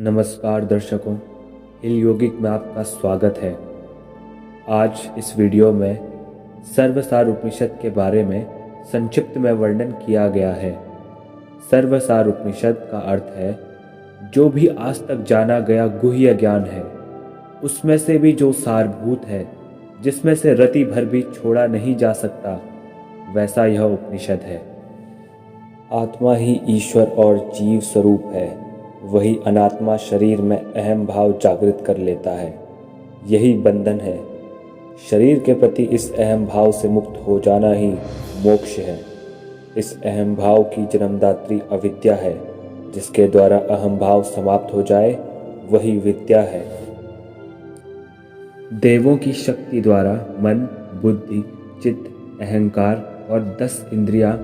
नमस्कार दर्शकों, हिल योगिक में आपका स्वागत है। आज इस वीडियो में सर्वसार उपनिषद के बारे में संक्षिप्त में वर्णन किया गया है। सर्वसार उपनिषद का अर्थ है जो भी आज तक जाना गया गुह्य ज्ञान है, उसमें से भी जो सारभूत है, जिसमें से रति भर भी छोड़ा नहीं जा सकता, वैसा यह उपनिषद है। आत्मा ही ईश्वर और जीव स्वरूप है। वही अनात्मा शरीर में अहम भाव जागृत कर लेता है। यही बंधन है। शरीर के प्रति इस अहम भाव से मुक्त हो जाना ही मोक्ष है। इस अहम भाव की जन्मदात्री अविद्या है। जिसके द्वारा अहम भाव समाप्त हो जाए वही विद्या है। देवों की शक्ति द्वारा मन, बुद्धि, चित्त, अहंकार और 10 इंद्रियां,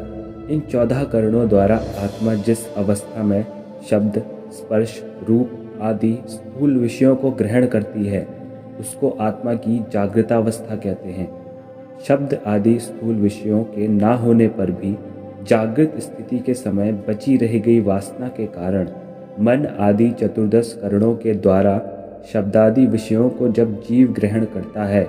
इन 14 करणों द्वारा आत्मा जिस अवस्था में शब्द, स्पर्श, रूप आदि स्थूल विषयों को ग्रहण करती है, उसको आत्मा की जागृतावस्था कहते हैं। शब्द आदि स्थूल विषयों के ना होने पर भी जागृत स्थिति के समय बची रह गई वासना के कारण मन आदि 14 करणों के द्वारा शब्दादि विषयों को जब जीव ग्रहण करता है,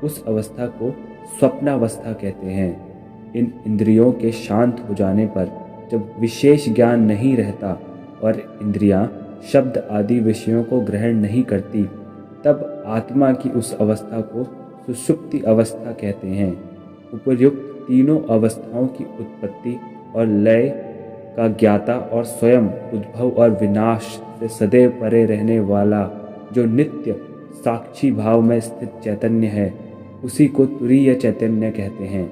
उस अवस्था को स्वप्नावस्था कहते हैं। इन इंद्रियों के शांत हो जाने पर जब विशेष ज्ञान नहीं रहता और इंद्रियां शब्द आदि विषयों को ग्रहण नहीं करती, तब आत्मा की उस अवस्था को सुषुप्ति अवस्था कहते हैं। उपर्युक्त तीनों अवस्थाओं की उत्पत्ति और लय का ज्ञाता और स्वयं उद्भव और विनाश से सदैव परे रहने वाला जो नित्य साक्षी भाव में स्थित चैतन्य है, उसी को तुरीय चैतन्य कहते हैं।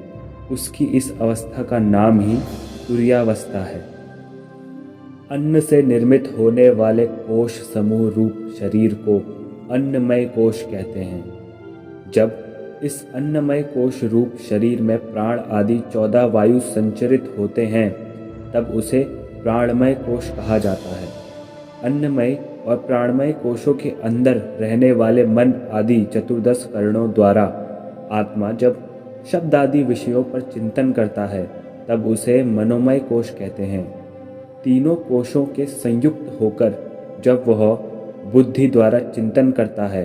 उसकी इस अवस्था का नाम ही तुरीयावस्था है। अन्न से निर्मित होने वाले कोश समूह रूप शरीर को अन्नमय कोश कहते हैं। जब इस अन्नमय कोश रूप शरीर में प्राण आदि 14 वायु संचरित होते हैं, तब उसे प्राणमय कोश कहा जाता है। अन्नमय और प्राणमय कोशों के अंदर रहने वाले मन आदि 14 करणों द्वारा आत्मा जब शब्द आदि विषयों पर चिंतन करता है, तब उसे मनोमय कोश कहते हैं। तीनों कोशों के संयुक्त होकर जब वह बुद्धि द्वारा चिंतन करता है,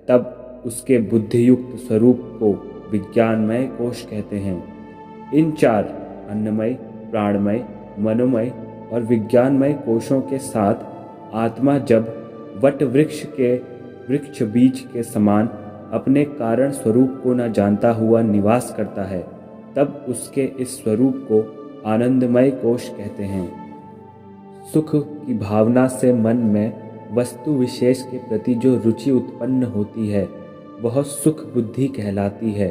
तब उसके बुद्धियुक्त स्वरूप को विज्ञानमय कोश कहते हैं। इन 4 अन्नमय, प्राणमय, मनोमय और विज्ञानमय कोशों के साथ आत्मा जब वट वृक्ष के वृक्ष बीज के समान अपने कारण स्वरूप को न जानता हुआ निवास करता है, तब उसके इस स्वरूप को आनंदमय कोश कहते हैं। सुख की भावना से मन में वस्तु विशेष के प्रति जो रुचि उत्पन्न होती है, वह सुख बुद्धि कहलाती है,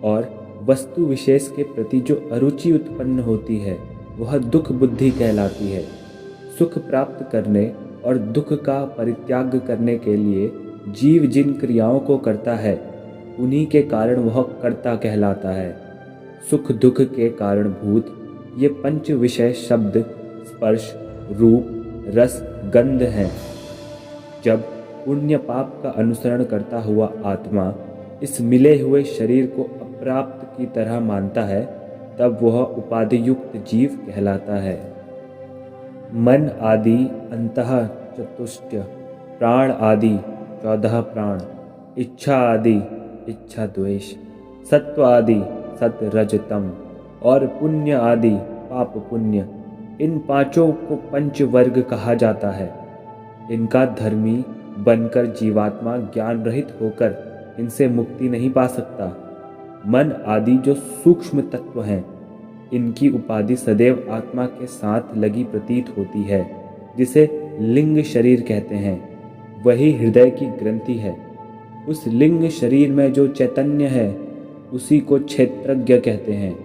और वस्तु विशेष के प्रति जो अरुचि उत्पन्न होती है, वह दुख बुद्धि कहलाती है। सुख प्राप्त करने और दुख का परित्याग करने के लिए जीव जिन क्रियाओं को करता है, उन्हीं के कारण वह कर्ता कहलाता है। सुख दुख के कारणभूत ये 5 विषय शब्द, स्पर्श, रूप, रस, गंध हैं। जब पुण्य पाप का अनुसरण करता हुआ आत्मा इस मिले हुए शरीर को अप्राप्त की तरह मानता है, तब वह उपाधि युक्त जीव कहलाता है। मन आदि अंतः चतुष्टय, प्राण आदि 14 प्राण, इच्छा आदि इच्छा द्वेष, सत्व आदि सत रज तम और पुण्य आदि पाप पुण्य, इन 5 को पंचवर्ग कहा जाता है। इनका धर्मी बनकर जीवात्मा ज्ञान रहित होकर इनसे मुक्ति नहीं पा सकता। मन आदि जो सूक्ष्म तत्व हैं, इनकी उपाधि सदैव आत्मा के साथ लगी प्रतीत होती है, जिसे लिंग शरीर कहते हैं। वही हृदय की ग्रंथि है। उस लिंग शरीर में जो चैतन्य है, उसी को क्षेत्रज्ञ कहते हैं।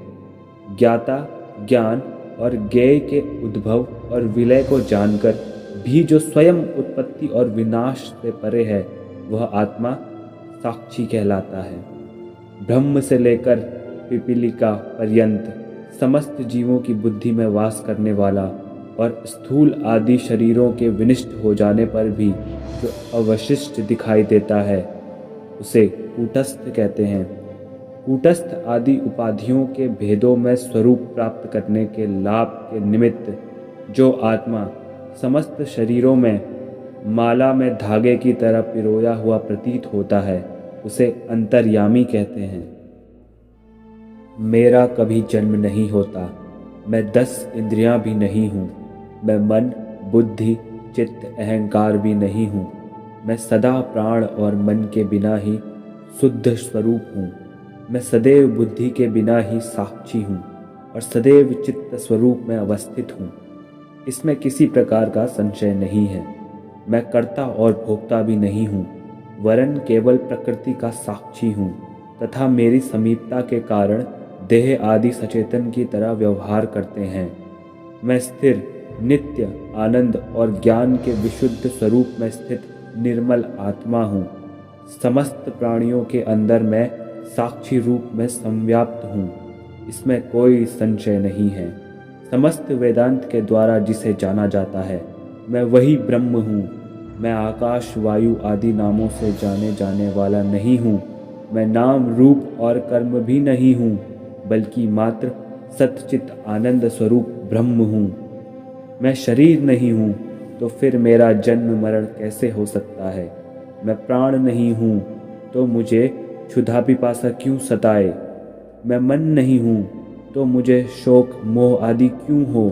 ज्ञाता ज्ञान और ज्ञेय के उद्भव और विलय को जानकर भी जो स्वयं उत्पत्ति और विनाश से परे है, वह आत्मा साक्षी कहलाता है। ब्रह्म से लेकर पिपीलिका पर्यंत समस्त जीवों की बुद्धि में वास करने वाला और स्थूल आदि शरीरों के विनिष्ट हो जाने पर भी जो अवशिष्ट दिखाई देता है, उसे कूटस्थ कहते हैं। कूटस्थ आदि उपाधियों के भेदों में स्वरूप प्राप्त करने के लाभ के निमित्त जो आत्मा समस्त शरीरों में माला में धागे की तरह पिरोया हुआ प्रतीत होता है, उसे अंतर्यामी कहते हैं। मेरा कभी जन्म नहीं होता, मैं 10 इंद्रियां भी नहीं हूँ, मैं मन, बुद्धि, चित्त, अहंकार भी नहीं हूँ। मैं सदा प्राण और मन के बिना ही शुद्ध स्वरूप हूँ। मैं सदैव बुद्धि के बिना ही साक्षी हूँ और सदैव चित्त स्वरूप में अवस्थित हूँ। इसमें किसी प्रकार का संशय नहीं है। मैं कर्ता और भोक्ता भी नहीं हूँ, वरन केवल प्रकृति का साक्षी हूँ तथा मेरी समीपता के कारण देह आदि सचेतन की तरह व्यवहार करते हैं। मैं स्थिर, नित्य, आनंद और ज्ञान के विशुद्ध स्वरूप में स्थित निर्मल आत्मा हूँ। समस्त प्राणियों के अंदर मैं साक्षी रूप में संव्याप्त हूँ, इसमें कोई संशय नहीं है। समस्त वेदांत के द्वारा जिसे जाना जाता है, मैं वही ब्रह्म हूँ। मैं आकाश, वायु आदि नामों से जाने जाने वाला नहीं हूँ। मैं नाम, रूप और कर्म भी नहीं हूँ, बल्कि मात्र सच्चित आनंद स्वरूप ब्रह्म हूँ। मैं शरीर नहीं हूँ, तो फिर मेरा जन्म मरण कैसे हो सकता है? मैं प्राण नहीं हूँ, तो मुझे क्षुधा पिपासा क्यों सताए? मैं मन नहीं हूँ, तो मुझे शोक मोह आदि क्यों हो?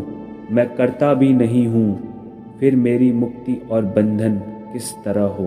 मैं कर्ता भी नहीं हूँ, फिर मेरी मुक्ति और बंधन किस तरह हो?